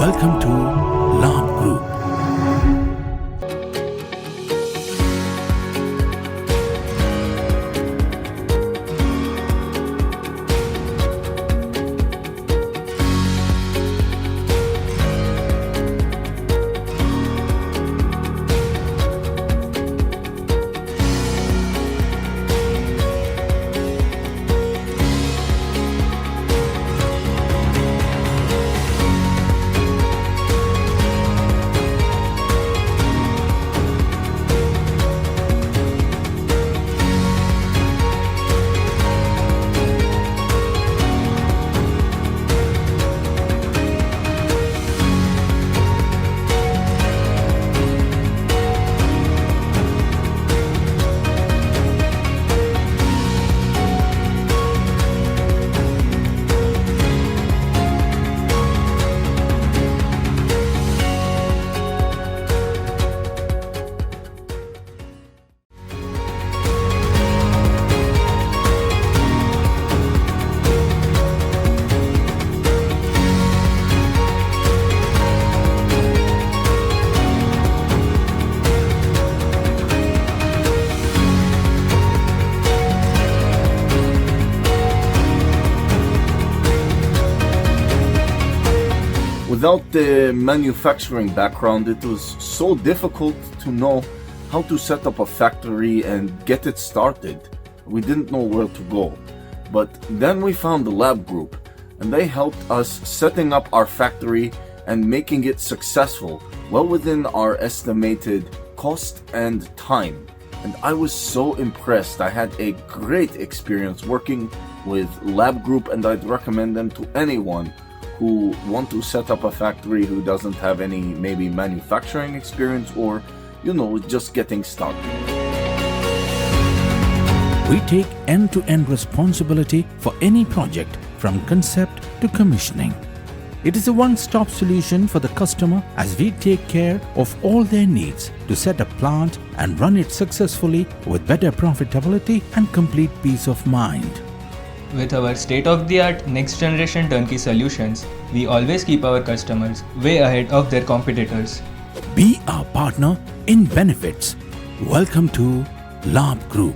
Welcome to Labh Group. Without the manufacturing background, it was so difficult to know how to set up a factory and get it started. We didn't know where to go. But then we found the Labh Group, and they helped us setting up our factory and making it successful, well within our estimated cost and time. And I was so impressed. I had a great experience working with Labh Group, and I'd recommend them to anyone who want to set up a factory who doesn't have any maybe manufacturing experience or, just getting started. We take end-to-end responsibility for any project from concept to commissioning. It is a one-stop solution for the customer as we take care of all their needs to set a plant and run it successfully with better profitability and complete peace of mind. With our state-of-the-art next-generation turnkey solutions, we always keep our customers way ahead of their competitors. Be our partner in benefits. Welcome to Labh Group.